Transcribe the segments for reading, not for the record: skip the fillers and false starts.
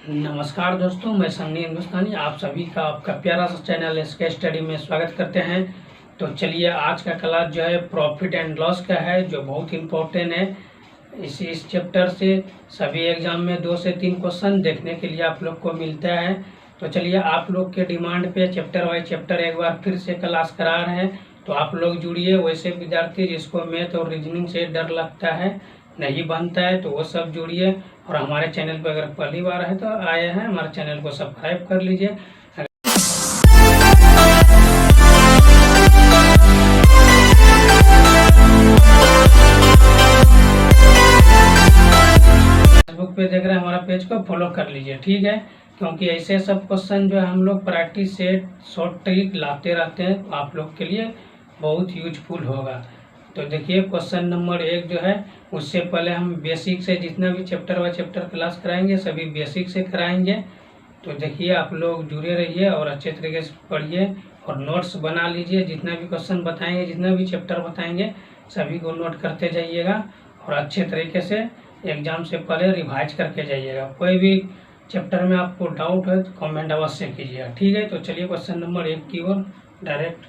नमस्कार दोस्तों, मैं सन्नी हिंदुस्तानी आप सभी का आपका प्यारा सा चैनल एसके स्टडी में स्वागत करते हैं। तो चलिए, आज का क्लास जो है प्रॉफिट एंड लॉस का है, जो बहुत इम्पोर्टेंट है। इस चैप्टर से सभी एग्जाम में 2 से 3 क्वेश्चन देखने के लिए आप लोग को मिलता है। तो चलिए, आप लोग के डिमांड पे चैप्टर वाइज चैप्टर एक बार फिर से क्लास करा रहे हैं, तो आप लोग जुड़िए। वैसे विद्यार्थी जिसको मैथ और रीजनिंग से डर लगता है, नहीं बनता है, तो वो सब जुड़िए। और हमारे चैनल पर अगर पहली बार है तो आए हैं, हमारे चैनल को सब्सक्राइब कर लीजिए। फेसबुक पे देख रहे हैं हमारा पेज को फॉलो कर लीजिए, ठीक है। क्योंकि ऐसे सब क्वेश्चन जो है हम लोग प्रैक्टिस से शॉर्ट ट्रिक लाते रहते हैं, तो आप लोग के लिए बहुत यूजफुल होगा। तो देखिए, क्वेश्चन नंबर 1 जो है, उससे पहले हम बेसिक से जितना भी चैप्टर वाइज चैप्टर क्लास कराएंगे सभी बेसिक से कराएंगे। तो देखिए, आप लोग जुड़े रहिए और अच्छे तरीके से पढ़िए और नोट्स बना लीजिए। जितना भी क्वेश्चन बताएंगे, जितना भी चैप्टर बताएंगे, सभी को नोट करते जाइएगा और अच्छे तरीके से एग्जाम से पहले रिवाइज करके जाइएगा। कोई भी चैप्टर में आपको डाउट है तो कमेंट अवश्य कीजिएगा, ठीक है। तो चलिए, क्वेश्चन नंबर 1 की ओर डायरेक्ट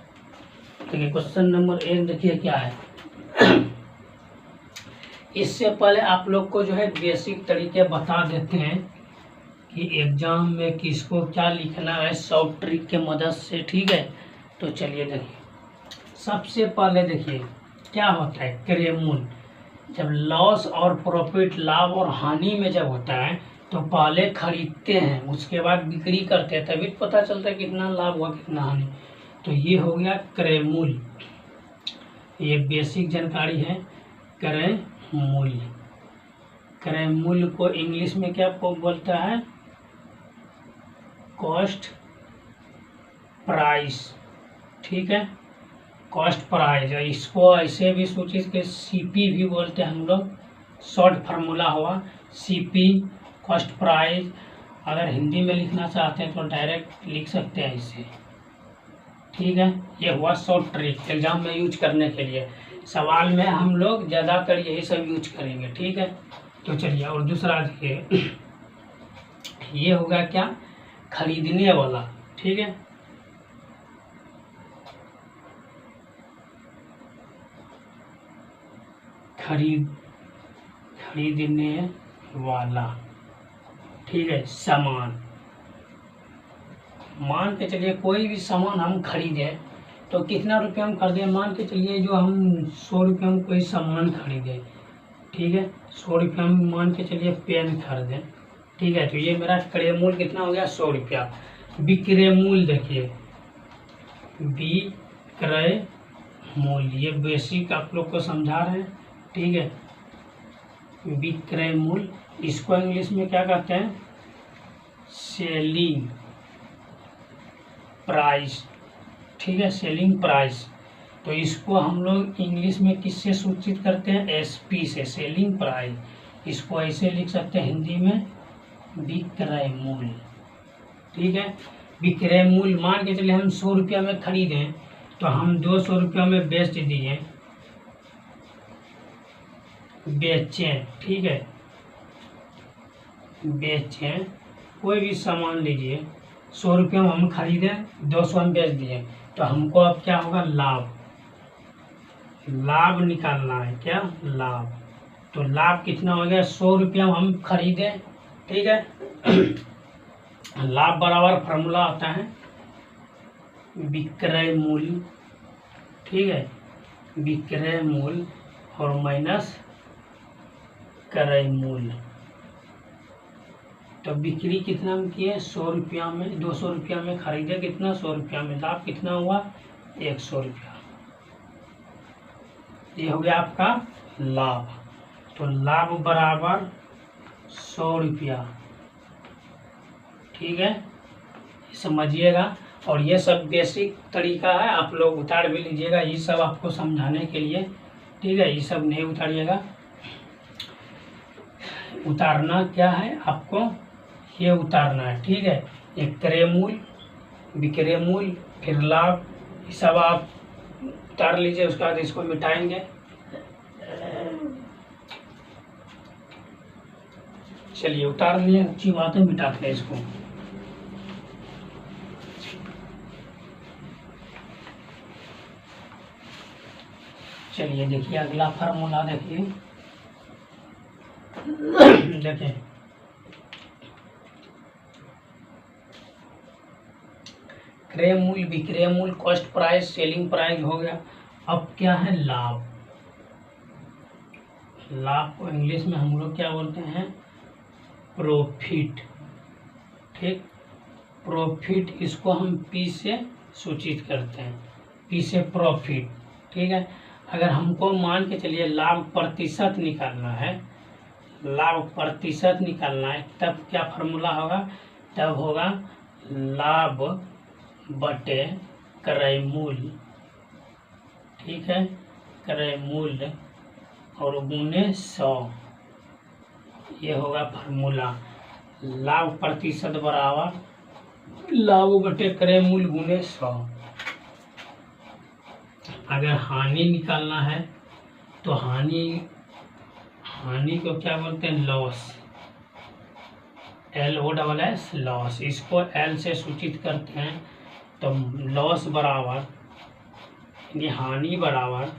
देखिए। क्वेश्चन नंबर 1 देखिए क्या है। इससे पहले आप लोग को जो है बेसिक तरीके बता देते हैं कि एग्जाम में किसको क्या लिखना है शॉर्ट ट्रिक के मदद से, ठीक है। तो चलिए देखिए, सबसे पहले देखिए क्या होता है क्रेमूल। जब लॉस और प्रॉफिट, लाभ और हानि में जब होता है तो पहले खरीदते हैं, उसके बाद बिक्री करते हैं, तभी पता चलता है कितना लाभ हुआ कितना हानि। तो ये हो गया क्रय-मूल्य, ये बेसिक जानकारी है। क्रय मूल्य, क्रय मूल्य को इंग्लिश में क्या बोलता है? कॉस्ट प्राइस, ठीक है, कॉस्ट प्राइस। इसको ऐसे भी सूचित के सीपी भी बोलते हैं हम लोग, शॉर्ट फार्मूला हुआ सीपी, कॉस्ट प्राइस। अगर हिंदी में लिखना चाहते हैं तो डायरेक्ट लिख सकते हैं इसे, ठीक है। ये हुआ शॉर्ट ट्रिक एग्जाम में यूज करने के लिए। सवाल में हम लोग ज़्यादातर यही सब यूज करेंगे, ठीक है। तो चलिए, और दूसरा देखिए, ये होगा क्या? खरीदने वाला, ठीक है। खरीदने वाला, ठीक है। सामान, मान के चलिए कोई भी सामान हम खरीदे तो कितना रुपये हम खरीदे, मान के चलिए जो हम 100 रुपये में कोई सामान खरीदे, ठीक है। 100 रुपये में मान के चलिए पेन खरीदे, ठीक है। तो ये मेरा क्रय मूल्य कितना हो गया? 100 रुपया। विक्रय मूल्य देखिए, विक्रय मूल्य, ये बेसिक आप लोग को समझा रहे हैं, ठीक है। विक्रय मूल्य, इसको इंग्लिश में क्या कहते हैं? सेलिंग प्राइस, ठीक है, सेलिंग प्राइस। तो इसको हम लोग इंग्लिश में किससे सूचित करते हैं? एसपी से, सेलिंग प्राइस। इसको ऐसे लिख सकते हैं हिंदी में, विक्रय मूल्य, ठीक है। विक्रय मूल्य, मान के चलिए हम 100 रुपया में खरीदें तो हम 200 रुपया में बेच दिए, बेचें, ठीक है, बेचें। कोई भी सामान लीजिए, 100 रुपये में हम खरीदें, 200 में बेच दिए, तो हमको अब क्या होगा? लाभ, लाभ निकालना है, क्या? लाभ। तो लाभ कितना हो गया? 100 रुपया हम खरीदे, ठीक है। लाभ बराबर फार्मूला आता है विक्रय मूल्य, ठीक है, विक्रय मूल्य और माइनस क्रय मूल्य। तो बिक्री कितना में किए? 100 रुपया में, 200 रुपया में खरीदे, कितना? 100 रुपया में। लाभ कितना हुआ? 100 रुपया। ये हो गया आपका लाभ। तो लाभ बराबर 100 रुपया, ठीक है, समझिएगा। और ये सब बेसिक तरीका है, आप लोग उतार भी लीजिएगा, ये सब आपको समझाने के लिए, ठीक है। ये सब नहीं उतारिएगा, उतारना क्या है आपको? ये उतारना है, ठीक है। एक क्रय मूल्य, विक्रय मूल्य, फिर लाभ, ये सब आप उतार लीजिए। उसके बाद इसको मिटाएंगे, चलिए उतार लिए, अच्छी बात है, मिटाते हैं इसको। चलिए देखिए अगला फार्मूला देखिए देखिए क्रय मूल्य, विक्रय मूल्य, कॉस्ट प्राइस, सेलिंग प्राइस हो गया। अब क्या है लाभ। लाभ को इंग्लिश में हम लोग क्या बोलते हैं, प्रॉफिट। ठीक, प्रॉफिट इसको हम पी से सूचित करते हैं, पी से प्रॉफिट। ठीक है, अगर हमको मान के चलिए लाभ प्रतिशत निकालना है, लाभ प्रतिशत निकालना है, तब क्या फार्मूला होगा, तब होगा लाभ बटे क्रय मूल्य। ठीक है, क्रय मूल्य और गुणे 100, ये होगा फार्मूला। लाभ प्रतिशत बराबर लाभ बटे क्रय मूल्य गुणे 100। अगर हानि निकालना है तो हानि को क्या बोलते हैं, लॉस, LOSS लॉस। इसको L से सूचित करते हैं, तो लॉस बराबर यानी हानि बराबर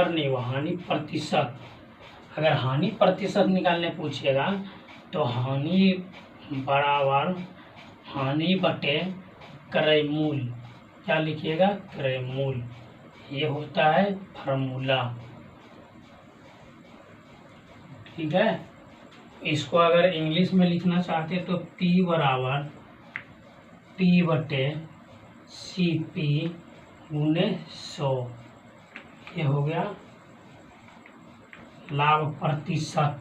नहीं, वो हानि प्रतिशत। अगर हानि प्रतिशत निकालने पूछेगा तो हानि बराबर हानि बटे क्रय मूल्य, क्या लिखिएगा, क्रय मूल्य। ये होता है फार्मूला। ठीक है, इसको अगर इंग्लिश में लिखना चाहते तो P बराबर P बटे CP गुणे 100, ये हो गया लाभ प्रतिशत।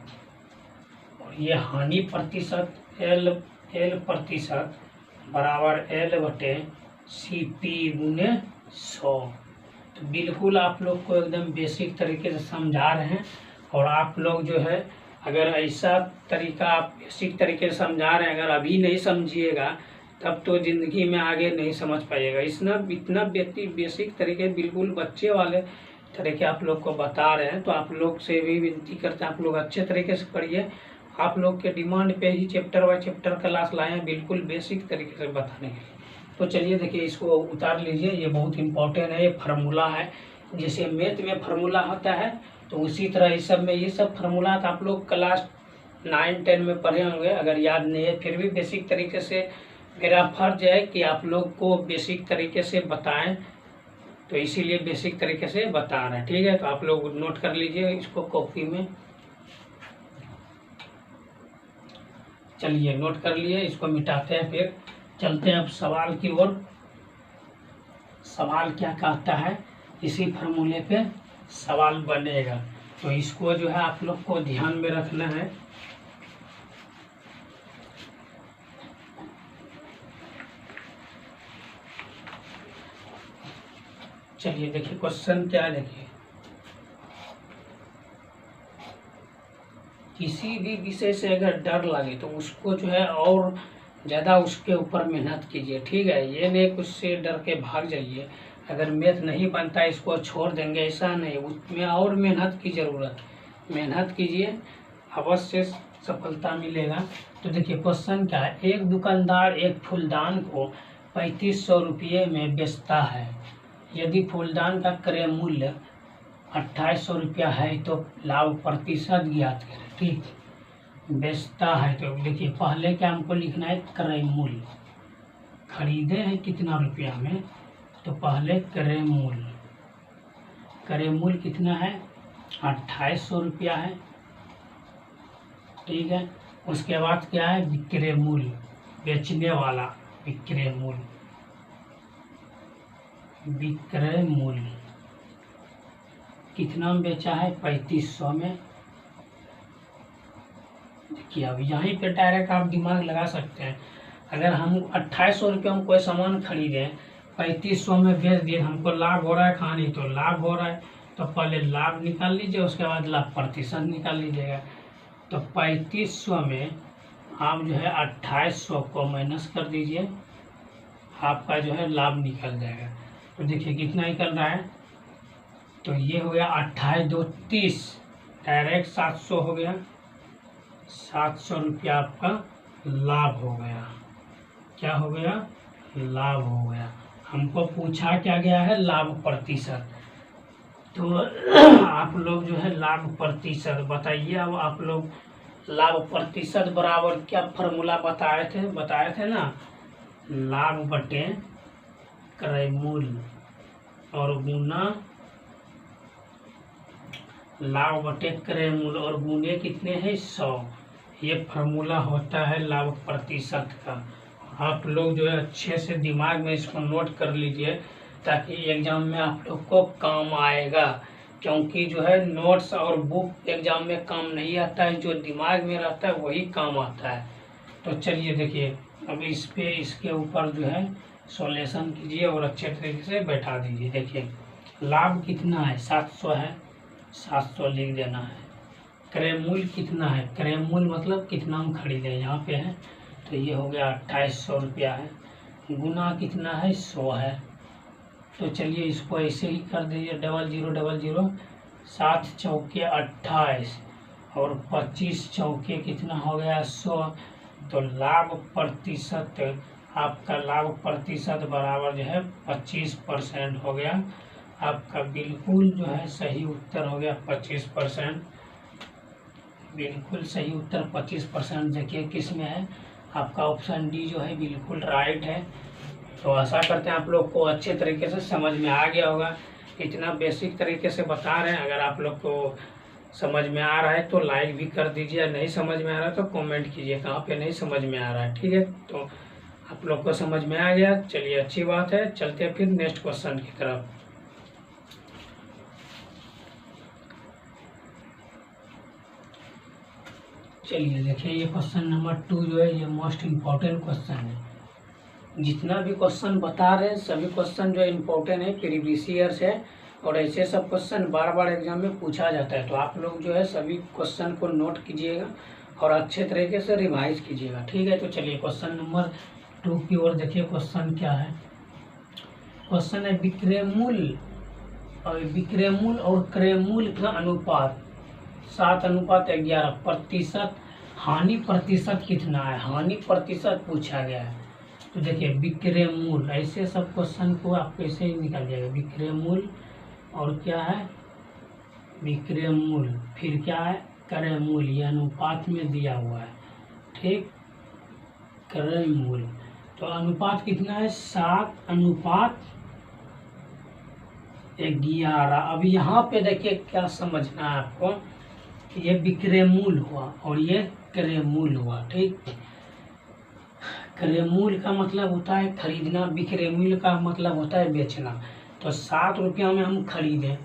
और ये हानि प्रतिशत L प्रतिशत बराबर L बटे CP गुणे 100। तो बिल्कुल आप लोग को एकदम बेसिक तरीके से समझा रहे हैं। और आप लोग जो है अगर ऐसा तरीका आप बेसिक तरीके से समझा रहे हैं, अगर अभी नहीं समझिएगा तब तो ज़िंदगी में आगे नहीं समझ पाइएगा। इतना बेसिक तरीके बिल्कुल बच्चे वाले तरीके आप लोग को बता रहे हैं। तो आप लोग से भी विनती करते हैं, आप लोग अच्छे तरीके से पढ़िए। आप लोग के डिमांड पे ही चैप्टर बाय चैप्टर क्लास लाए हैं, बिल्कुल बेसिक तरीके से बताने के लिए। तो चलिए देखिए इसको उतार लीजिए, ये बहुत इंपॉर्टेंट है, ये फार्मूला है। जैसे मैथ में फार्मूला होता है तो उसी तरह इस सब में ये सब फार्मूला तो आप लोग क्लास 9-10 में पढ़े होंगे। अगर याद नहीं है फिर भी बेसिक तरीके से मेरा फर्ज है कि आप लोग को बेसिक तरीके से बताएं, तो इसीलिए बेसिक तरीके से बता रहे हैं। ठीक है, तो आप लोग नोट कर लीजिए इसको कॉपी में। चलिए नोट कर लिए, इसको मिटाते हैं, फिर चलते हैं अब सवाल की ओर। सवाल क्या कहता है, इसी फार्मूले पे सवाल बनेगा, तो इसको जो है आप लोग को ध्यान में रखना है। चलिए देखिए क्वेश्चन क्या है, देखिए किसी भी विषय से अगर डर लगे तो उसको जो है और ज़्यादा उसके ऊपर मेहनत कीजिए। ठीक है, ये नहीं कुछ से डर के भाग जाइए। अगर मैथ नहीं बनता इसको छोड़ देंगे, ऐसा नहीं, उसमें और मेहनत की ज़रूरत। मेहनत कीजिए, अवश्य सफलता मिलेगा। तो देखिए क्वेश्चन क्या है, एक दुकानदार एक फूलदान को 3500 रुपये में बेचता है। यदि फूलदान का क्रय मूल्य 2800 रुपया है तो लाभ प्रतिशत ज्ञात करें। ठीक, बेचता है तो देखिए पहले क्या हमको लिखना है, क्रय मूल्य। खरीदे हैं कितना रुपया में, तो पहले क्रय मूल्य। क्रय मूल्य कितना है, 2800 रुपया है। ठीक है, उसके बाद क्या है, विक्रय मूल्य, बेचने वाला विक्रय मूल्य। विक्रय मूल्य कितना में बेचा है, 3500 में। देखिए अब यहीं पे डायरेक्ट आप दिमाग लगा सकते हैं। अगर हम 2800 रुपये में कोई सामान खरीदें, 3500 में बेच दिए, हमको लाभ हो रहा है, खानी तो लाभ हो रहा है, तो पहले लाभ निकाल लीजिए, उसके बाद लाभ प्रतिशत निकाल लीजिएगा। तो 3500 में आप जो है 2800 को माइनस कर दीजिए, आपका जो है लाभ निकल जाएगा। तो देखिए कितना निकल रहा है, तो ये हो गया 28 2 30, डायरेक्ट 700 हो गया, 700 रुपया आपका लाभ हो गया। क्या हो गया? लाभ हो गया। हमको पूछा क्या गया है? लाभ प्रतिशत। तो आप लोग जो है लाभ प्रतिशत बताइए। अब आप लोग लाभ प्रतिशत बराबर क्या फॉर्मूला बताए थे ना, लाभ बटे क्रय मूल्य और गुना लाभ बटे क्रय मूल्य और गुने कितने हैं? 100। ये फार्मूला होता है लाभ प्रतिशत का। आप लोग जो है अच्छे से दिमाग में इसको नोट कर लीजिए, ताकि एग्जाम में आप लोग को काम आएगा। क्योंकि जो है नोट्स और बुक एग्जाम में काम नहीं आता है, जो दिमाग में रहता है वही काम आता है। तो चलिए देखिए, अब इस पे इसके ऊपर जो है सॉल्यूशन कीजिए और अच्छे तरीके से बैठा दीजिए। देखिए लाभ कितना है? 700 है, 700 लिख देना है। क्रय मूल्य कितना है? क्रय मूल्य मतलब कितना हम खरीदे, यहाँ पे है, तो ये हो गया 2800 रुपया है। गुना कितना है? 100 है। तो चलिए इसको ऐसे ही कर दीजिए, 0000, 7 चौके 28 और 25 चौके कितना हो गया? 100। तो लाभ प्रतिशत, आपका लाभ प्रतिशत बराबर जो है 25% हो गया। आपका बिल्कुल जो है सही उत्तर हो गया 25%। बिल्कुल सही उत्तर 25%। देखिए किस में है? आपका ऑप्शन डी जो है बिल्कुल राइट है। तो आशा करते हैं आप लोग को अच्छे तरीके से समझ में आ गया होगा। इतना बेसिक तरीके से बता रहे हैं, अगर आप लोग को समझ में आ रहा है तो लाइक भी कर दीजिए, नहीं समझ में आ रहा है तो कमेंट कीजिए कहाँ पे नहीं समझ में आ रहा है। ठीक है, तो आप लोग को समझ में आ गया, चलिए अच्छी बात है। चलते हैं फिर नेक्स्ट क्वेश्चन की तरफ। चलिए देखिए, ये क्वेश्चन नंबर 2 जो है ये मोस्ट इम्पोर्टेंट क्वेश्चन है। जितना भी क्वेश्चन बता रहे हैं सभी क्वेश्चन जो है इम्पोर्टेंट है, प्रीवियस ईयर से, और ऐसे सब क्वेश्चन बार बार एग्जाम में पूछा जाता है। तो आप लोग जो है सभी क्वेश्चन को नोट कीजिएगा और अच्छे तरीके से रिवाइज कीजिएगा। ठीक है, तो चलिए क्वेश्चन नंबर 2 की ओर देखिए। क्वेश्चन क्या है? क्वेश्चन है विक्रय मूल्य और क्रय मूल्य का अनुपात 7:11। हानि प्रतिशत कितना है? हानि प्रतिशत पूछा गया है। तो देखिए विक्रय मूल्य, ऐसे सब क्वेश्चन को आप कैसे ही निकाल जाएगा। विक्रय मूल्य और क्या है? विक्रय मूल्य, फिर क्या है? क्रय मूल्य, ये अनुपात में दिया हुआ है। ठीक, क्रय मूल्य, तो अनुपात कितना है? 7:11। अब यहाँ पे देखिए क्या समझना है आपको, ये विक्रय मूल्य हुआ और ये क्रय मूल्य हुआ। ठीक, क्रय मूल्य का मतलब होता है खरीदना, विक्रय मूल्य का मतलब होता है बेचना। तो 7 रुपया में हम खरीदें,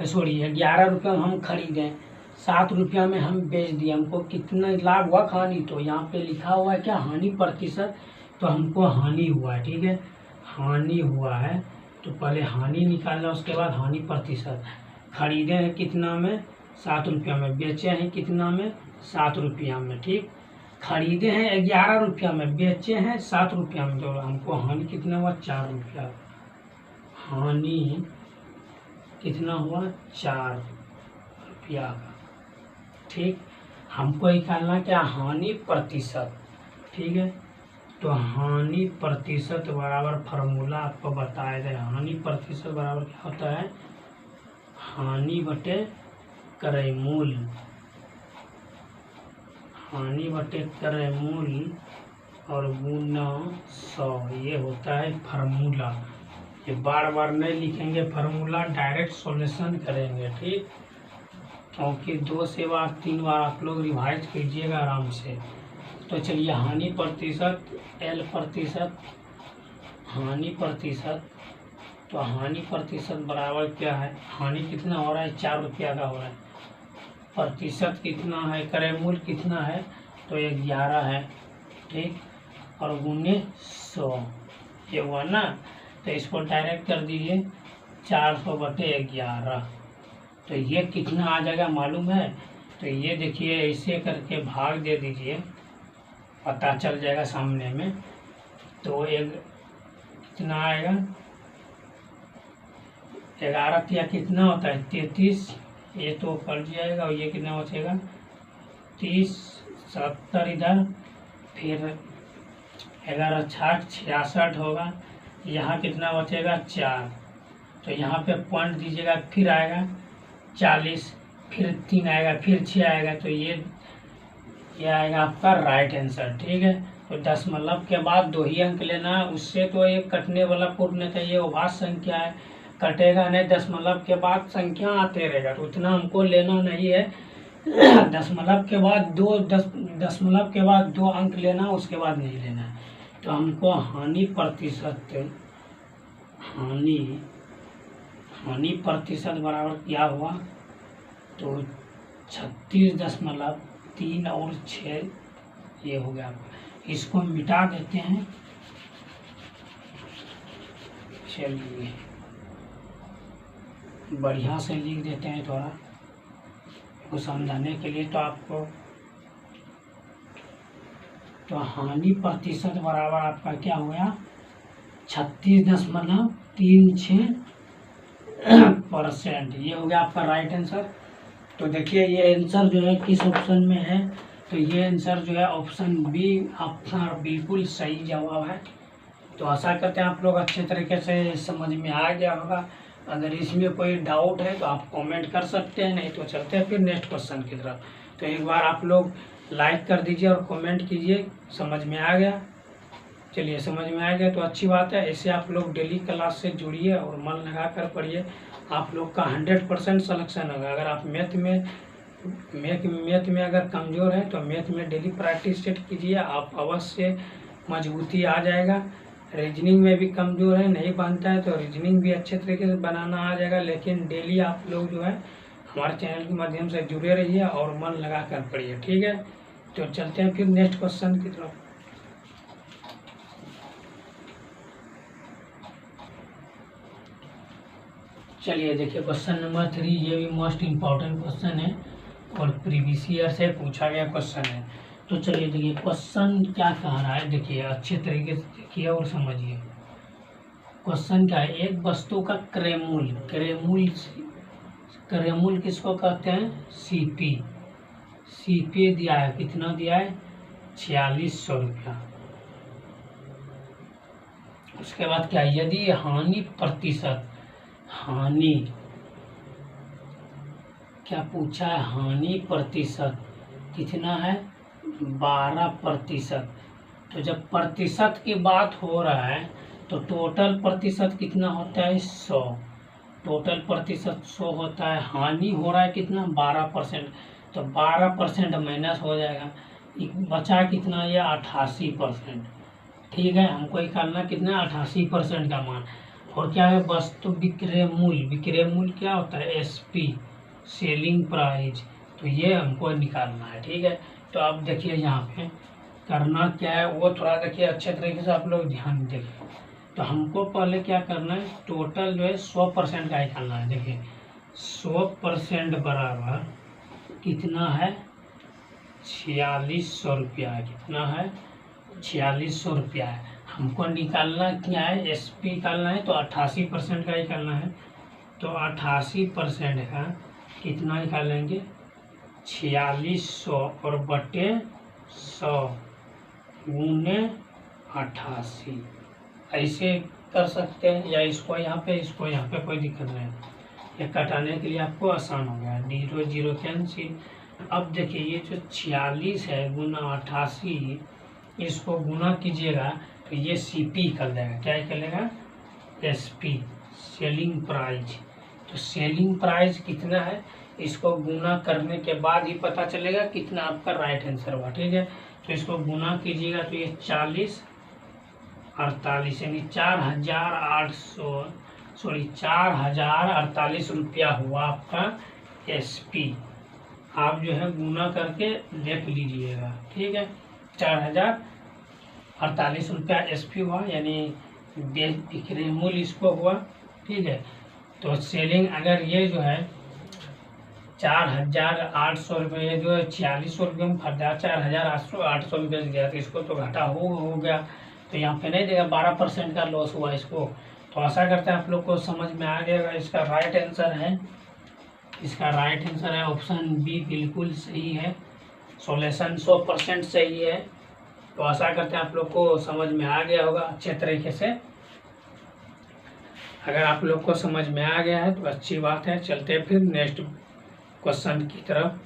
सॉरी 11 रुपया में हम खरीदें, 7 रुपया में हम बेच दिए, हमको कितना लाभ हुआ? हानि। तो यहाँ पे लिखा हुआ है क्या? हानि प्रतिशत। तो हमको हानि हुआ है। ठीक है, हानि हुआ है, तो पहले हानि निकालना, उसके बाद हानि प्रतिशत। खरीदे हैं कितना में? 7 रुपया में। बेचे हैं कितना में? 7 रुपया में। ठीक, खरीदे हैं 11 रुपया में, बेचे हैं 7 रुपया में, तो हमको हानि कितना हुआ? 4 रुपया। हानि कितना हुआ? 4 रुपया का। ठीक, हमको निकालना क्या? हानि प्रतिशत। ठीक है, तो हानि प्रतिशत बराबर फार्मूला आपको बताया जाए। हानि प्रतिशत बराबर क्या होता है? हानि बटे क्रय मूल्य, हानि बटे क्रय मूल्य और गुना 100, ये होता है फार्मूला। ये बार बार नहीं लिखेंगे फार्मूला, डायरेक्ट सॉल्यूशन करेंगे। ठीक, क्योंकि 2 से 3 बार आप लोग रिवाइज कीजिएगा आराम से। तो चलिए हानि प्रतिशत, एल प्रतिशत, हानि प्रतिशत, तो हानि प्रतिशत बराबर क्या है? हानि कितना हो रहा है? 4 रुपया का हो रहा है। प्रतिशत कितना है? क्रय मूल्य कितना है? तो 11 है। ठीक, और गुने 100, ये हुआ ना। तो इसको डायरेक्ट कर दीजिए 400/11। तो ये कितना आ जाएगा मालूम है? तो ये देखिए ऐसे करके भाग दे दीजिए, पता चल जाएगा सामने में। तो एक कितना आएगा? 11 या कितना होता है? 33 ये तो कट जाएगा और ये कितना बचेगा 30, 70 इधर, फिर 11 60 66 होगा। यहाँ कितना बचेगा 4, तो यहाँ पे पॉइंट दीजिएगा, फिर आएगा 40, फिर 3 आएगा, फिर 6 आएगा, तो ये आएगा आपका राइट आंसर। ठीक है, तो दशमलव के बाद 2 ही अंक लेना है, उससे तो एक कटने वाला पूर्ण चाहिए, वो भाज्य संख्या है, कटेगा नहीं, दशमलव के बाद संख्या आते रहेगा, तो उतना हमको लेना नहीं है। दशमलव के बाद 2 अंक लेना, उसके बाद नहीं लेना है। तो हमको हानि प्रतिशत बराबर क्या हुआ, तो 36.3 और 6 ये हो गया। इसको मिटा देते हैं, चलिए बढ़िया से लिख देते हैं थोड़ा को समझाने के लिए। तो आपको तो हानि प्रतिशत बराबर आपका क्या हुआ 36.36%, ये हो गया आपका राइट आंसर। तो देखिए ये आंसर जो है किस ऑप्शन में है, तो ये आंसर जो है ऑप्शन बी आपका बिल्कुल सही जवाब है। तो आशा करते हैं आप लोग अच्छे तरीके से समझ में आ गया होगा। अगर इसमें कोई डाउट है तो आप कमेंट कर सकते हैं, नहीं तो चलते हैं फिर नेक्स्ट क्वेश्चन की तरफ। तो एक बार आप लोग लाइक कर दीजिए और कमेंट कीजिए, समझ में आ गया। चलिए समझ में आ गया तो अच्छी बात है। ऐसे आप लोग डेली क्लास से जुड़िए और मन लगा कर पढ़िए, आप लोग का 100% सिलेक्शन होगा। अगर आप मैथ में अगर कमज़ोर है तो मैथ में डेली प्रैक्टिस सेट कीजिए, आप अवश्य मजबूती आ जाएगा। रीजनिंग में भी कमज़ोर है, नहीं बनता है, तो रीजनिंग भी अच्छे तरीके से बनाना आ जाएगा। लेकिन डेली आप लोग जो है हमारे चैनल के माध्यम से जुड़े रहिए और मन लगा कर पढ़िए। ठीक है, तो चलते हैं फिर नेक्स्ट क्वेश्चन की तरफ। चलिए देखिए क्वेश्चन नंबर 3, ये भी मोस्ट इम्पॉर्टेंट क्वेश्चन है और प्रीवियस ईयर से पूछा गया क्वेश्चन है। तो चलिए देखिए क्वेश्चन क्या कह रहा है, देखिए अच्छे तरीके से देखिए और समझिए। क्वेश्चन क्या है, एक वस्तु का क्रेमूल किसको कहते हैं, सीपी दिया है, कितना दिया है 4600 रुपया। उसके बाद क्या, यदि हानि क्या पूछा है, हानि प्रतिशत कितना है 12%। तो जब प्रतिशत की बात हो रहा है तो टोटल प्रतिशत कितना होता है 100, टोटल प्रतिशत 100 होता है। हानि हो रहा है कितना 12%, तो 12% माइनस हो जाएगा, बचा कितना ये 88%। ठीक है, हमको निकालना कितना 88% का मान। और क्या है, वस्तु विक्रय मूल्य क्या होता है एसपी, सेलिंग प्राइस, तो ये हमको निकालना है। ठीक है, तो अब देखिए यहाँ पे करना क्या है वो थोड़ा देखिए अच्छे तरीके से आप लोग ध्यान देखिए। तो हमको पहले क्या करना है, टोटल जो है 100% का निकालना है। देखिए 100% बराबर कितना है 4600 रुपया, कितना है 4600 रुपया है। हमको निकालना क्या है, एसपी निकालना है, तो 88% का निकालना है। तो 88% का कितना निकालेंगे 4600 और बटे 100 गुने 88, ऐसे कर सकते हैं, या इसको यहाँ पे कोई दिक्कत नहीं। ये कटाने के लिए आपको आसान हो गया, 0 0 कैंसिल। अब देखिए ये जो 46 है गुना 88, इसको गुना कीजिएगा तो ये सीपी कर देगा, क्या निकलेगा एसपी, सेलिंग प्राइस। तो सेलिंग प्राइस कितना है, इसको गुना करने के बाद ही पता चलेगा कितना आपका राइट आंसर हुआ। ठीक है, तो इसको गुना कीजिएगा तो ये 40 48 यानी 4048 रुपया हुआ आपका एसपी। आप जो है गुना करके देख लीजिएगा। ठीक है, 4048 रुपया एसपी हुआ, यानी विक्रय मूल्य इसको हुआ। ठीक है, तो सेलिंग अगर ये जो है 4800 रुपये, जो है 4600 रुपये में खरीदा, 4800 में बेच गया, तो इसको तो घाटा हो गया, तो यहाँ पे नहीं देगा, 12% का लॉस हुआ इसको। तो आशा करते हैं आप लोग को समझ में आ गया। इसका राइट आंसर है इसका राइट आंसर है ऑप्शन बी, बिल्कुल सही है। सॉल्यूशन 100% सही है। तो आशा करते हैं आप लोग को समझ में आ गया होगा अच्छे तरीके से। अगर आप लोग को समझ में आ गया है तो अच्छी बात है। चलते हैं फिर नेक्स्ट क्वेश्चन की तरफ।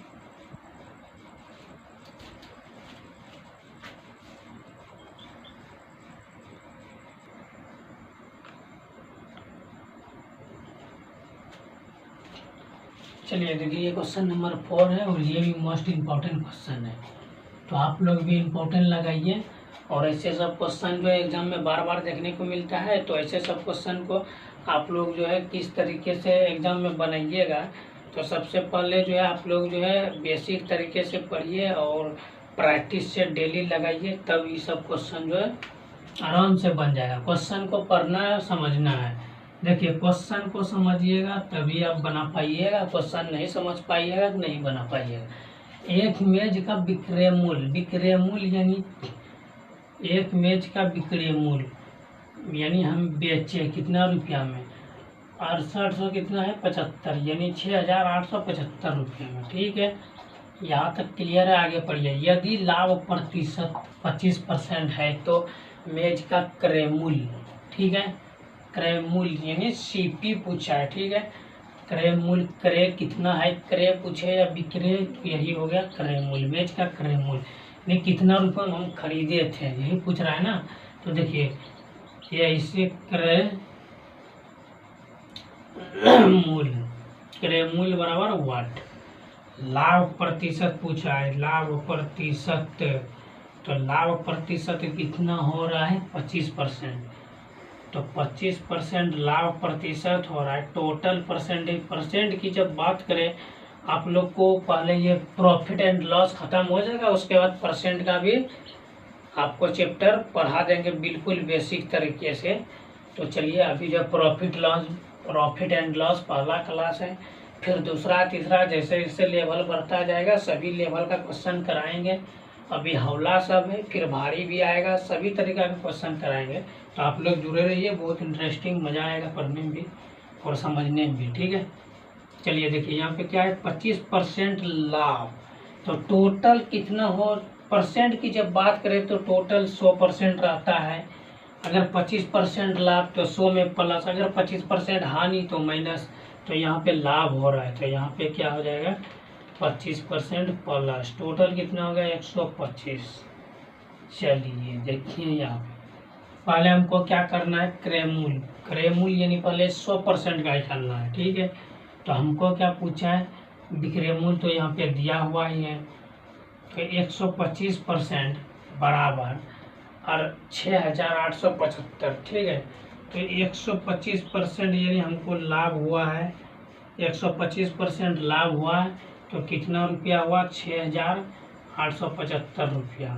चलिए देखिए, ये क्वेश्चन नंबर 4 है और ये भी मोस्ट इम्पोर्टेंट क्वेश्चन है, तो आप लोग भी इम्पोर्टेंट लगाइए। और ऐसे सब क्वेश्चन जो है एग्जाम में बार बार देखने को मिलता है, तो ऐसे सब क्वेश्चन को आप लोग जो है किस तरीके से एग्जाम में बनाइएगा। तो सबसे पहले जो है आप लोग जो है बेसिक तरीके से पढ़िए और प्रैक्टिस से डेली लगाइए, तब ये सब क्वेश्चन जो है आराम से बन जाएगा। क्वेश्चन को पढ़ना है, समझना है। देखिए, क्वेश्चन को समझिएगा तभी आप बना पाइएगा, क्वेश्चन नहीं समझ पाइएगा तो नहीं बना पाइएगा। एक मेज का विक्रय मूल्य, विक्रय मूल्य यानी एक मेज का विक्रय मूल्य यानी हम बेचे कितना रुपया में, 6800 कितना है 75, यानी 6875 रुपये में। ठीक है, यहाँ तक क्लियर है। आगे पढ़िए। यदि लाभ प्रतिशत 25% है तो मेज का क्रय मूल्य, ठीक है, क्रय मूल्य यानी सीपी पूछा है। ठीक है, क्रय मूल्य, क्रय कितना है, क्रय पूछे या विक्रय, तो यही हो गया क्रय मूल्य। मेज का क्रय मूल्य यानी कितना रुपये में हम खरीदे थे, यही पूछ रहा है ना। तो देखिए, ये इसे क्रय मूल्य, क्रय मूल्य बराबर वाट। लाभ प्रतिशत पूछा है, लाभ प्रतिशत, तो लाभ प्रतिशत कितना हो रहा है 25%, तो 25% लाभ प्रतिशत हो रहा है। टोटल परसेंटेज, परसेंट की जब बात करें आप लोग को, पहले ये प्रॉफिट एंड लॉस खत्म हो जाएगा, उसके बाद परसेंट का भी आपको चैप्टर पढ़ा देंगे बिल्कुल बेसिक तरीके से। तो चलिए, अभी जो प्रॉफिट एंड लॉस पहला क्लास है, फिर दूसरा तीसरा जैसे जैसे लेवल बढ़ता जाएगा सभी लेवल का क्वेश्चन कराएंगे। अभी हौला सब है, फिर भारी भी आएगा, सभी तरीका के क्वेश्चन कराएंगे। तो आप लोग जुड़े रहिए, बहुत इंटरेस्टिंग, मज़ा आएगा पढ़ने में भी और समझने में भी। ठीक है, चलिए देखिए यहाँ पे क्या है, 25% लाभ, तो टोटल कितना हो, परसेंट की जब बात करें तो टोटल 100% रहता है। अगर 25% लाभ तो 100 में प्लस, अगर 25% हानि तो माइनस। तो यहाँ पे लाभ हो रहा है तो यहाँ पे क्या हो जाएगा 25% प्लस, टोटल कितना हो गया 125। चलिए देखिए, यहाँ पे पहले हमको क्या करना है, क्रय मूल्य, क्रय मूल्य यानी पहले 100% का निकालना है। ठीक है, तो हमको क्या पूछा है, विक्रय मूल्य तो यहाँ पे दिया हुआ ही है, तो 125% बराबर और 6875। ठीक है, तो 125% यानी हमको लाभ हुआ है, 125% लाभ हुआ है, तो कितना रुपया हुआ 6875 रुपया।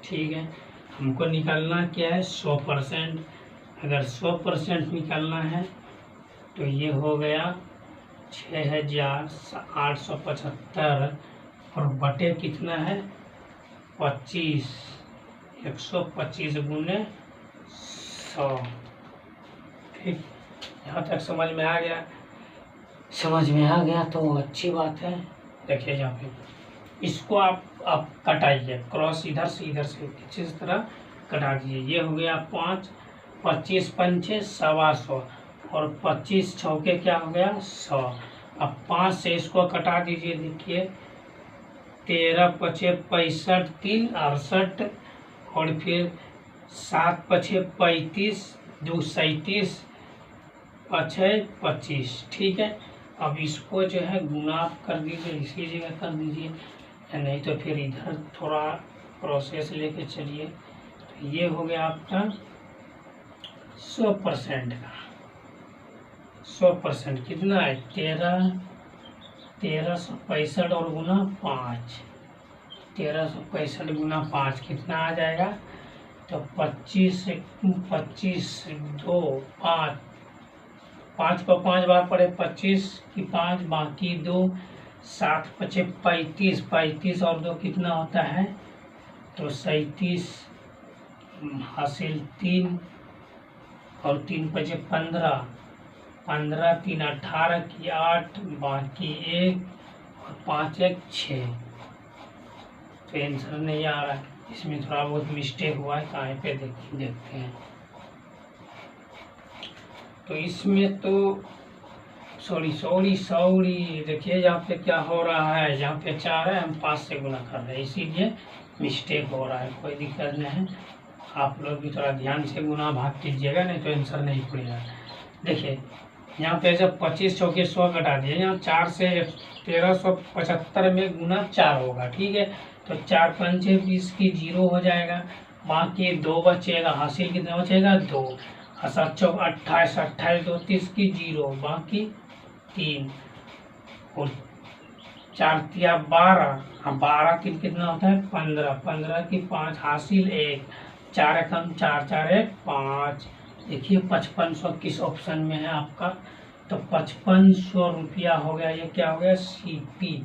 ठीक है, हमको निकालना क्या है 100%। अगर 100% निकालना है तो ये हो गया 6875 और बटे कितना है 25, 125 गुने 100। ठीक, यहाँ तक समझ में आ गया? समझ में आ गया तो अच्छी बात है। देखिए यहाँ पे इसको आप कटाइए, क्रॉस इधर से इस तरह कटा दीजिए। ये हो गया 5, 25 पंचे 125 और 25 चौके क्या हो गया 100। अब 5 से इसको कटा दीजिए। देखिए 13 पचे 65, 3 68 और फिर 7 पचे 35, 2 37, पचे 25। ठीक है, अब इसको जो है गुना कर दीजिए, इसी जगह कर दीजिए, या नहीं तो फिर इधर थोड़ा प्रोसेस लेके चलिए। तो ये हो गया आपका 100% का। 100% कितना है 1365 और गुना 5, 1365 गुना 5 कितना आ जाएगा, तो 25 2 5, 5 को 5 बार पड़े 25 की 5 बाकी 2, 7 पचे 35, 35 और 2 कितना होता है, तो 37 हासिल 3 और 3 पचे 15, 15 3 18 की 8 बाकी 1 और 5 1 6। तो आंसर नहीं आ रहा है, इसमें थोड़ा बहुत मिस्टेक हुआ है, कहाँ पे देखते हैं। तो इसमें तो सॉरी देखिए यहाँ पे क्या हो रहा है, यहाँ पे 4 है, हम 5 से गुना कर रहे हैं, इसीलिए मिस्टेक हो रहा है। कोई दिक्कत नहीं है, आप लोग भी थोड़ा ध्यान से गुना भाग कीजिएगा, नहीं तो आंसर नहीं खुलेगा। देखिए यहाँ पे जब 25 चौके 100 घटा दिए, यहाँ 4 से 1375 में गुना 4 होगा, ठीक है। तो 4 5 6 20 की 0 हो जाएगा, बाकी 2 बचेगा, हासिल कितना बचेगा 2, 7 चौक 28, 28 2 30 की 0, बाकी 3 और 4 तिया 12, 12 3 कितना होता है 15, 15 की 5 हासिल 1, 4 कम 4 4 1 5। देखिए 5500 किस ऑप्शन में है आपका, तो 5500 रुपया हो गया। ये क्या हो गया, CP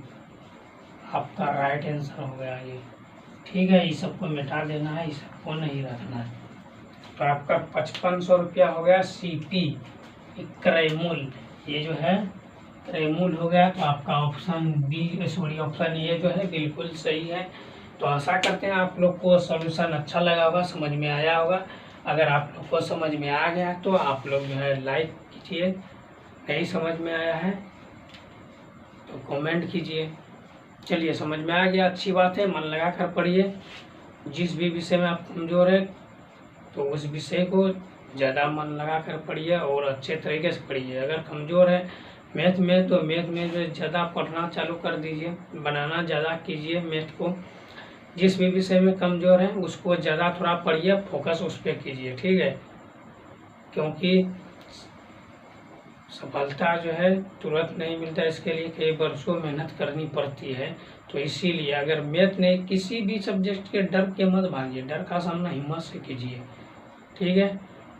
आपका राइट आंसर हो गया ये, ठीक है। इस सबको मिटा देना है, इस सबको नहीं रखना है। तो आपका 5500 रुपया हो गया CP क्रय मूल्य, ये जो है क्रय मूल्य हो गया। तो आपका option B sorry option A जो है बिल्कुल सही है। तो आशा करते हैं आप लोग को सॉल्यूशन अच्छा लगा होगा, समझ में आया होगा। अगर आप लोग को समझ में आ गया तो आप लोग जो है लाइक कीजिए, नहीं समझ में आया है तो कमेंट कीजिए। चलिए समझ में आ गया, अच्छी बात है, मन लगा कर पढ़िए। जिस भी विषय में आप कमज़ोर है तो उस विषय को ज़्यादा मन लगा कर पढ़िए और अच्छे तरीके से पढ़िए। अगर कमज़ोर है मैथ में तो मैथ में जो ज़्यादा पढ़ना चालू कर दीजिए, बनाना ज़्यादा कीजिए मैथ को। जिस भी विषय में कमज़ोर है उसको ज़्यादा थोड़ा पढ़िए, फोकस उस पर कीजिए, ठीक है। क्योंकि सफलता जो है तुरंत नहीं मिलता, इसके लिए कई वर्षों मेहनत करनी पड़ती है। तो इसीलिए अगर मैथ नहीं, किसी भी सब्जेक्ट के डर के मत भागिए, डर का सामना हिम्मत से कीजिए, ठीक है।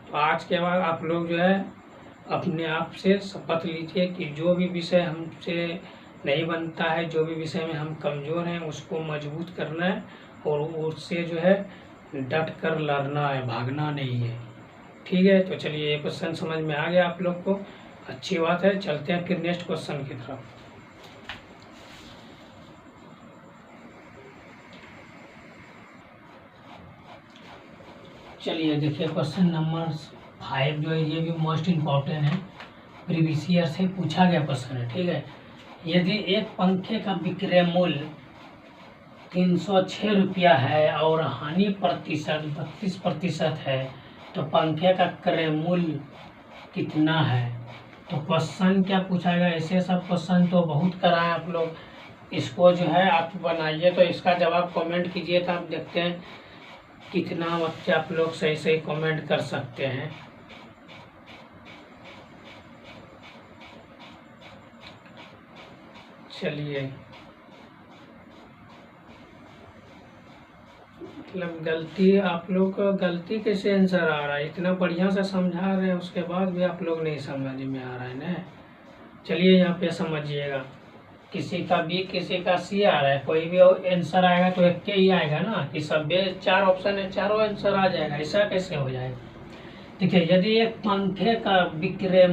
तो आज के बाद आप लोग जो है अपने आप से शपथ लीजिए कि जो भी विषय हमसे नहीं बनता है, जो भी विषय में हम कमज़ोर हैं उसको मजबूत करना है और उससे जो है डट कर लड़ना है, भागना नहीं है, ठीक है। तो चलिए ये क्वेश्चन समझ में आ गया आप लोग को, अच्छी बात है। चलते हैं फिर नेक्स्ट क्वेश्चन की तरफ। चलिए देखिए क्वेश्चन नंबर 5 जो है ये भी मोस्ट इम्पॉर्टेंट है, प्रीवियस ईयर से पूछा गया क्वेश्चन है, ठीक है। यदि एक पंखे का विक्रय मूल्य 306 रुपया है और हानि प्रतिशत 32% है तो पंखे का क्रय मूल्य कितना है। तो क्वेश्चन क्या पूछा गया, ऐसे सब क्वेश्चन तो बहुत करा है आप लोग, इसको जो है आप बनाइए तो इसका जवाब कमेंट कीजिए, तो आप देखते हैं कितना बच्चे आप लोग सही सही कमेंट कर सकते हैं। चलिए मतलब गलती, आप लोग का गलती कैसे आंसर आ रहा है, इतना बढ़िया से समझा रहे हैं उसके बाद भी आप लोग नहीं समझ में आ रहा है ना। चलिए यहाँ पे समझिएगा, किसी का बी किसी का सी आ रहा है, कोई भी आंसर आएगा तो एक के ही आएगा ना, कि सब 4 ऑप्शन है, चारों आंसर आ जाएगा, ऐसा कैसे हो जाएगा। देखिए यदि एक पंखे का विक्रय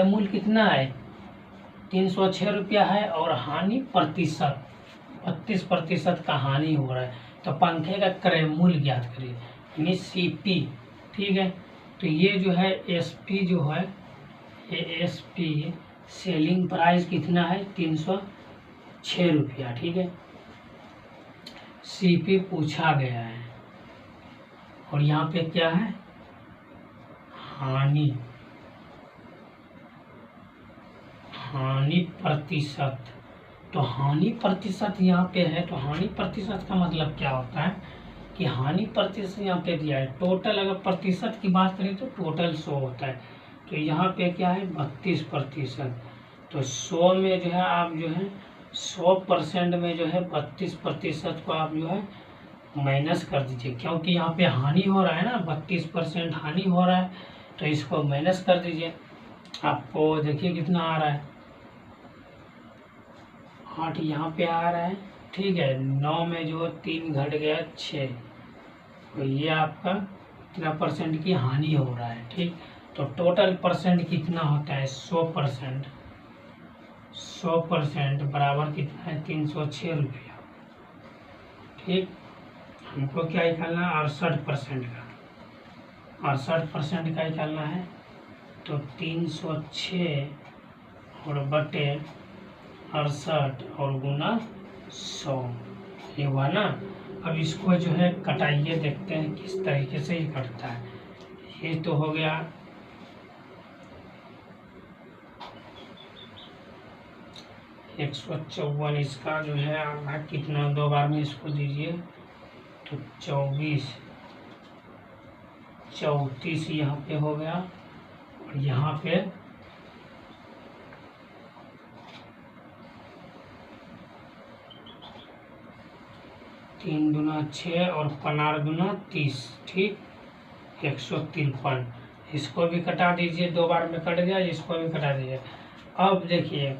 मूल्य कितना है 306 रुपया है और हानि प्रतिशत 32% का हानि हो रहा है, तो पंखे का क्रय मूल्य ज्ञात करिए, यानी CP, ठीक है। तो ये जो है SP जो है ASP सेलिंग प्राइस कितना है 306 रुपया, ठीक है। CP पूछा गया है और यहाँ पे क्या है हानि प्रतिशत। तो हानि प्रतिशत यहाँ पे है, तो हानि प्रतिशत का मतलब क्या होता है कि हानि प्रतिशत यहाँ पे दिया है, टोटल अगर प्रतिशत की बात करें तो टोटल 100 होता है, तो यहाँ पे क्या है 32%। तो 100 में जो है आप जो है 100% में जो है 32% को आप जो है माइनस कर दीजिए, क्योंकि यहाँ पे हानि हो रहा है ना, 32% हानि हो रहा है, तो इसको माइनस कर दीजिए। आपको देखिए कितना आ रहा है 8 यहाँ पे आ रहा है, ठीक है। 9 में जो 3 घट गया 6, तो ये आपका कितना % की हानि हो रहा है, ठीक। तो टोटल परसेंट कितना होता है 100%। 100% बराबर कितना है 306 रुपया। ठीक, हमको क्या निकालना है 68% का। 68% का निकालना है तो 306 और बटे 68 और गुना 100, ये हुआ ना। अब इसको जो है कटाइए, देखते हैं किस तरीके से ये कटता है। ये तो हो गया 154, इसका जो है आधा कितना, 2 बार में इसको दीजिए तो 24 34 यहाँ पे हो गया, और यहाँ पे 3 दूना 6 और 15 दूना 30। ठीक, 153। इसको भी कटा दीजिए, 2 बार में कट गया, इसको भी कटा दीजिए। अब देखिए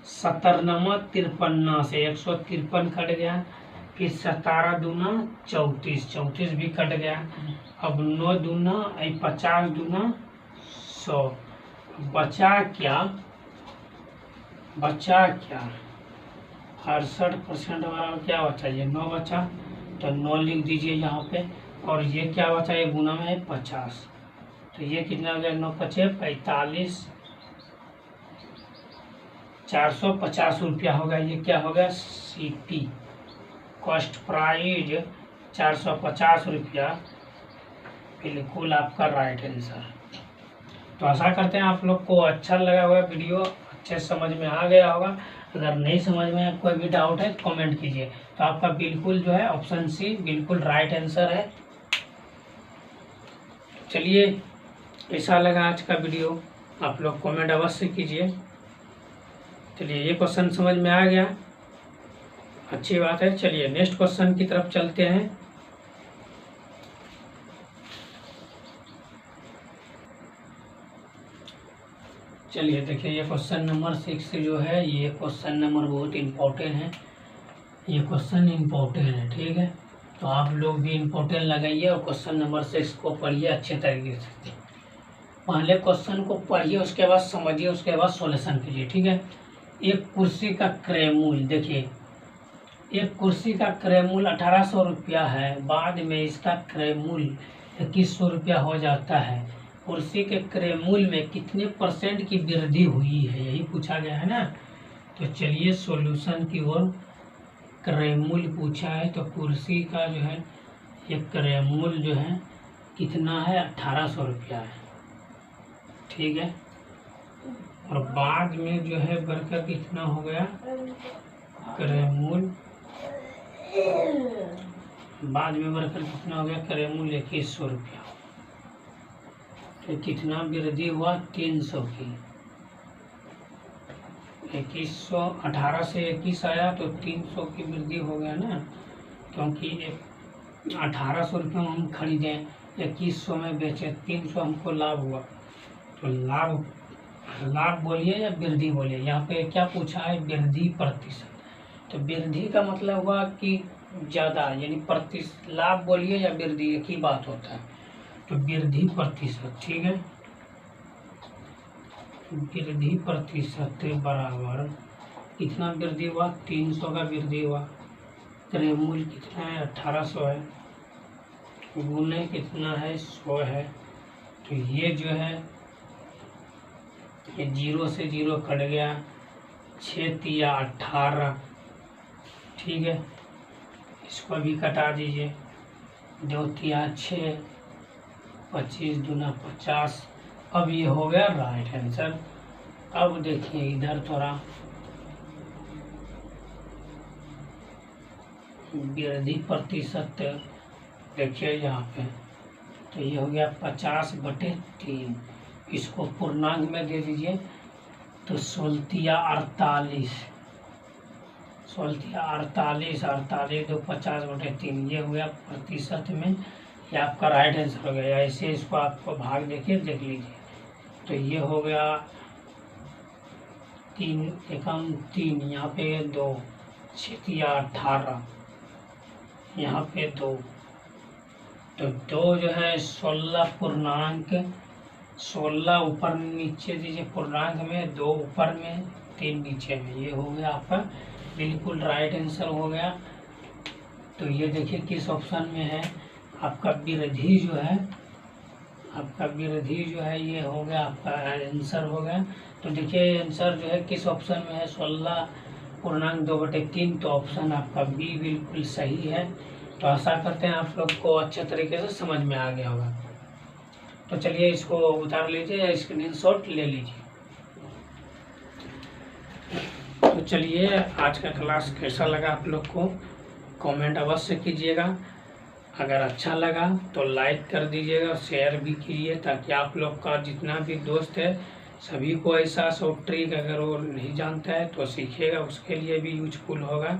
17 53 से 153 कट गया, फिर 17 दूना 34, 34 भी कट गया। अब 9 दूना 50 दूना 100, बचा क्या 68% हमारा क्या बचा, ये 9 बचा, तो 9 लिख दीजिए यहाँ पे। और ये क्या बचा, ये गुना में है 50, तो ये कितना हो गया 9 पचे 45, 450 रुपया होगा। ये क्या होगा CP, कॉस्ट प्राइज 450 रुपया, बिल्कुल आपका राइट आंसर। तो आशा करते हैं आप लोग को अच्छा लगा होगा, वीडियो अच्छे समझ में आ गया होगा। अगर नहीं समझ में कोई भी डाउट है कमेंट कीजिए। तो आपका बिल्कुल जो है ऑप्शन सी बिल्कुल राइट आंसर है। चलिए, कैसा लगा आज का वीडियो आप लोग कमेंट अवश्य कीजिए। चलिए, ये क्वेश्चन समझ में आ गया, अच्छी बात है। चलिए नेक्स्ट क्वेश्चन की तरफ चलते हैं। चलिए देखिए, ये क्वेश्चन नंबर 6 जो है, ये क्वेश्चन नंबर बहुत इम्पोर्टेंट है। ये क्वेश्चन इम्पोर्टेंट है, ठीक है। तो आप लोग भी इम्पोर्टेंट लगाइए और क्वेश्चन नंबर 6 को पढ़िए अच्छे तरीके से। पहले क्वेश्चन को पढ़िए, उसके बाद समझिए, उसके बाद सॉल्यूशन कीजिए, ठीक है। एक कुर्सी का क्रय मूल्य, देखिए एक कुर्सी का क्रय मूल्य 1800 रुपया है, बाद में इसका क्रय मूल्य 2100 रुपया हो जाता है। कुर्सी के क्रय मूल्य में कितने % की वृद्धि हुई है, यही पूछा गया है ना। तो चलिए सॉल्यूशन की ओर। क्रय मूल्य पूछा है, तो कुर्सी का जो है ये क्रय मूल्य जो है कितना है 1800 रुपया है, ठीक है। और बाद में जो है बढ़कर कितना हो गया क्रय मूल्य, बाद में बढ़कर कितना हो गया क्रय मूल्य 2100 रुपया। तो कितना वृद्धि हुआ 300 की, 2100, 18 से 21 आया तो 300 की वृद्धि हो गया ना, क्योंकि 1800 रुपये में हम खरीदे, 2100 में बेचे, 300 हमको लाभ हुआ। तो लाभ बोलिए या वृद्धि बोलिए, यहाँ पे क्या पूछा है वृद्धि प्रतिशत। तो वृद्धि का मतलब हुआ कि ज़्यादा, यानी प्रतिशत, लाभ बोलिए या वृद्धि एक ही बात होता है। तो वृद्धि प्रतिशत, ठीक है। वृद्धि प्रतिशत बराबर कितना वृद्धि हुआ 300 का वृद्धि हुआ। क्रय मूल्य कितना है 1800 है, गुने कितना है 100 है। तो ये जो है ये 0 से 0 कट गया, 6 तिया 18, ठीक है। इसको भी कटा दीजिए, 2 तिया 6, 25 दूना 50। अब ये हो गया राइट आंसर। अब देखिए इधर थोड़ा वृद्धि प्रतिशत देखिए यहाँ पे, तो ये हो गया 50/3। इसको पूर्णांक में दे दीजिए, तो 16 तिया 48, 16 48, 48 दो 50/3, ये हो गया प्रतिशत में। ये आपका राइट आंसर हो गया। ऐसे इसको आपको भाग देखिए, देख लीजिए। तो ये हो गया 3 एकम 3, यहाँ पे 2, 6 तिया 18, यहाँ पे 2, तो 2 जो है 16 पूर्णांक 16 ऊपर नीचे दीजिए पूर्णांक में, 2 ऊपर में, 3 नीचे में। ये हो गया आपका बिल्कुल राइट आंसर हो गया। तो ये देखिए किस ऑप्शन में है आपका विरोधी जो है, आपका विरोधी जो है ये हो गया आपका आंसर हो गया। तो देखिए आंसर जो है किस ऑप्शन में है, 16 पूर्णांक 2/3। तो ऑप्शन आपका बी बिल्कुल सही है। तो आशा करते हैं आप लोग को अच्छे तरीके से समझ में आ गया होगा। तो चलिए इसको उतार लीजिए, स्क्रीनशॉट ले लीजिए। तो चलिए आज का क्लास कैसा लगा आप लोग को कमेंट अवश्य कीजिएगा। अगर अच्छा लगा तो लाइक कर दीजिएगा, शेयर भी कीजिए, ताकि आप लोग का जितना भी दोस्त है सभी को ऐसा शॉर्ट ट्रिक अगर वो नहीं जानता है तो सीखेगा, उसके लिए भी यूजफुल होगा।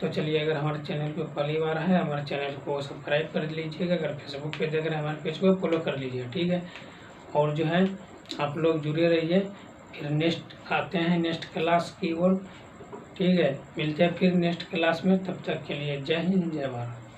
तो चलिए अगर हमारे चैनल पे पहली बार है हमारे चैनल को सब्सक्राइब कर लीजिएगा। अगर फेसबुक पे देख रहे हैं हमारे पेज को फॉलो कर लीजिए, ठीक है। और जो है आप लोग जुड़े रहिए। फिर नेक्स्ट आते हैं नेक्स्ट क्लास की ओर, ठीक है। मिलते हैं फिर नेक्स्ट क्लास में, तब तक के लिए जय हिंद जय भारत।